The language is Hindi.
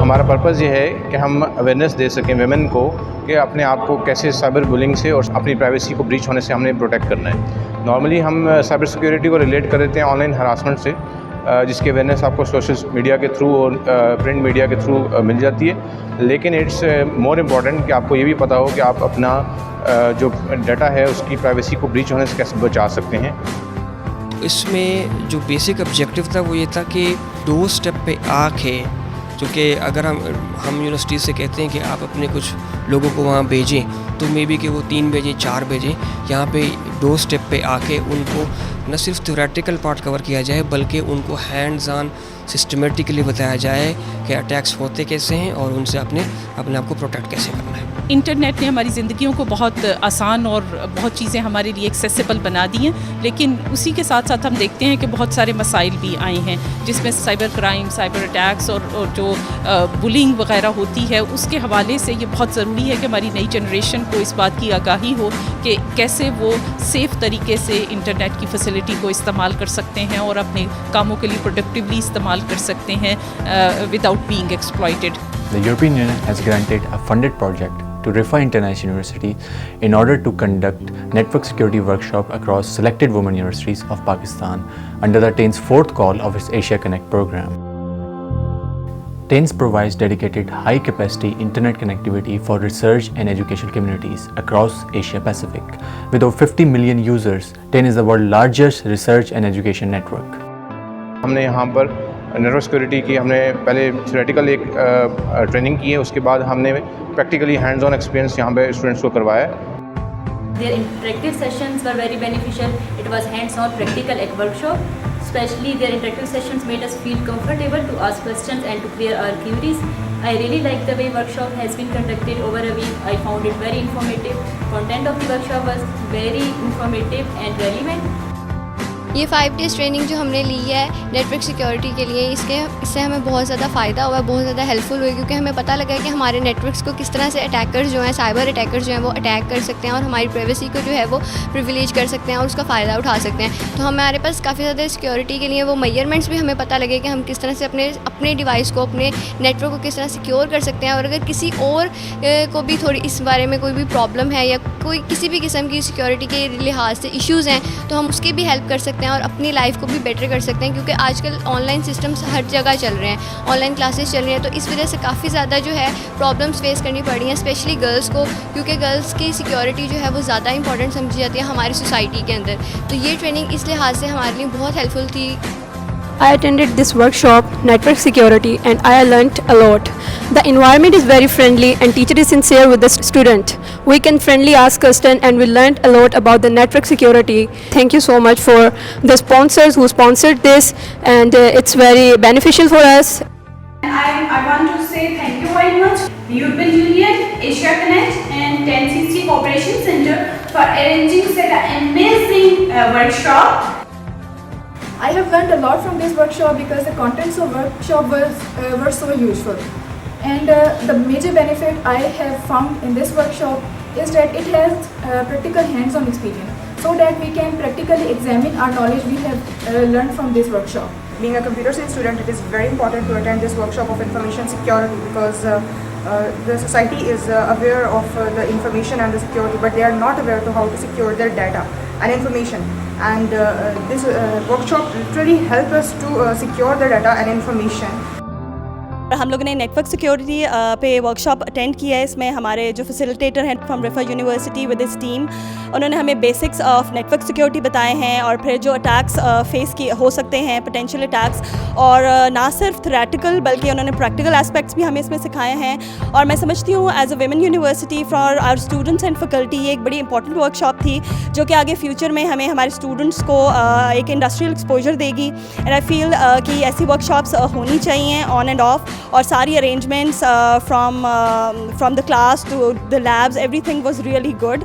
हमारा पर्पज़ ये है कि हम अवेयरनेस दे सकें वेमेन को कि अपने आप को कैसे साइबर बुलिंग से और अपनी प्राइवेसी को ब्रीच होने से हमने प्रोटेक्ट करना है। नॉर्मली हम साइबर सिक्योरिटी को रिलेट कर देते हैं ऑनलाइन हरासमेंट से, जिसकी अवेयरनेस आपको सोशल मीडिया के थ्रू और प्रिंट मीडिया के थ्रू मिल जाती है। लेकिन इट्स मोर इम्पॉर्टेंट कि आपको ये भी पता हो कि आप अपना जो डाटा है उसकी प्राइवेसी को ब्रीच होने से कैसे बचा सकते हैं। इसमें जो बेसिक ऑब्जेक्टिव था वो ये था कि 2 स्टेप पे आके, क्योंकि अगर हम यूनिवर्सिटी से कहते हैं कि आप अपने कुछ लोगों को वहाँ भेजें तो मे बी कि वो 3 भेजें 4 भेजें, यहाँ पे 2 स्टेप पे आके उनको न सिर्फ थ्योरेटिकल पार्ट कवर किया जाए बल्कि उनको हैंड्स ऑन सिस्टमेटिकली बताया जाए कि अटैक्स होते कैसे हैं और उनसे अपने आप को प्रोटेक्ट कैसे करना है। इंटरनेट ने हमारी ज़िंदगियों को बहुत आसान और बहुत चीज़ें हमारे लिए एक्सेसिबल बना दी हैं, लेकिन उसी के साथ साथ हम देखते हैं कि बहुत सारे मसाइल भी आए हैं जिसमें साइबर क्राइम, साइबर अटैक्स और जो बुलिंग वगैरह होती है, उसके हवाले से ये बहुत ज़रूरी है कि हमारी नई जनरेशन को इस बात की आगाही हो कि कैसे वो सेफ़ तरीके से इंटरनेट की फैसिलिटी को इस्तेमाल कर सकते हैं और अपने कामों के लिए प्रोडक्टिवली इस्तेमाल कर सकते हैं without being exploited. The European Union has granted a funded project to Rifa International University in order to conduct network security workshop across selected women universities of Pakistan under the TANE's 4th call of its Asia Connect program. TANE's provides dedicated high-capacity internet connectivity for research and educational communities across Asia Pacific. With over 50 million users, TANE is the world's largest research and education network. हमने यहाँ पर नेटवर्क सिक्योरिटी की हमने पहले थ्योरेटिकल एक ट्रेनिंग की है, उसके बाद हमने प्रैक्टिकली हैंड्स ऑन एक्सपीरियंस यहाँ पे स्टूडेंट्स को करवाया है। Their interactive sessions were very beneficial. It was hands-on practical at workshop. Especially their interactive sessions made us feel comfortable to ask questions and to clear our queries. I really like the way workshop has been conducted over a week. I found it very informative. Content of the workshop was very informative and relevant. ये 5 डेज़ ट्रेनिंग जो हमने ली है नेटवर्क सिक्योरिटी के लिए, इससे हमें बहुत ज़्यादा फ़ायदा हुआ, बहुत ज़्यादा हेल्पफुल हुई, क्योंकि हमें पता लगा कि हमारे नेटवर्क्स को किस तरह से अटैकर्स जो हैं, साइबर अटैकर्स जो हैं वो अटैक कर सकते हैं और हमारी प्राइवेसी को जो है वो प्रिविलेज कर सकते हैं और उसका फ़ायदा उठा सकते हैं। तो हमारे पास काफ़ी ज़्यादा सिक्योरिटी के लिए वो मेजरमेंट्स भी हमें पता लगे कि हम किस तरह से अपने डिवाइस को, अपने नेटवर्क को किस तरह सिक्योर कर सकते हैं। और अगर किसी और को भी थोड़ी इस बारे में कोई भी प्रॉब्लम है या कोई किसी भी किस्म की सिक्योरिटी के लिहाज से इश्यूज़ हैं तो हम उसकी भी हेल्प कर सकते हैं और अपनी लाइफ को भी बेटर कर सकते हैं, क्योंकि आजकल ऑनलाइन सिस्टम्स हर जगह चल रहे हैं, ऑनलाइन क्लासेस चल रही हैं, तो इस वजह से काफ़ी ज़्यादा जो है प्रॉब्लम्स फेस करनी पड़ रही हैं, स्पेशली गर्ल्स को, क्योंकि गर्ल्स की सिक्योरिटी जो है वो ज़्यादा इंपॉर्टेंट समझी जाती है हमारी सोसाइटी के अंदर। तो ये ट्रेनिंग इस लिहाज से हमारे लिए बहुत हेल्पफुल थी। I attended this workshop, Network Security, and I learnt a lot. The environment is very friendly and teacher is sincere with the student. We can friendly ask questions and we learnt a lot about the network security. Thank you so much for the sponsors who sponsored this, and it's very beneficial for us. I want to say thank you very much European Union, Asia Connect and 10cc Cooperation Center for arranging such an amazing workshop. I have learned a lot from this workshop because the contents of workshop were so useful, and the major benefit I have found in this workshop is that it has practical hands-on experience, so that we can practically examine our knowledge we have learned from this workshop. Being a computer science student, it is very important to attend this workshop of information security because the society is aware of the information and the security, but they are not aware to how to secure their data and information. And this workshop literally helps us to secure the data and information. हम लोगों ने नेटवर्क सिक्योरिटी पे वर्कशॉप अटेंड किया है। इसमें हमारे जो फैसिलिटेटर हैं फ्रॉम रिफा यूनिवर्सिटी विद इस टीम, उन्होंने हमें बेसिक्स ऑफ नेटवर्क सिक्योरिटी बताए हैं और फिर जो अटैक्स फेस की हो सकते हैं, पोटेंशियल अटैक्स, और ना सिर्फ थ्योरेटिकल बल्कि उन्होंने प्रैक्टिकल एस्पेक्ट्स भी हमें इसमें सिखाए हैं। और मैं समझती हूँ as a women university for our students and faculty ये एक बड़ी इंपॉर्टेंट वर्कशॉप थी जो कि आगे फ्यूचर में हमें हमारे स्टूडेंट्स को एक इंडस्ट्रियल एक्सपोजर देगी। एंड आई फील कि ऐसी वर्कशॉप्स होनी चाहिए ऑन एंड ऑफ, और सारी arrangements from the class to the labs, everything was really good.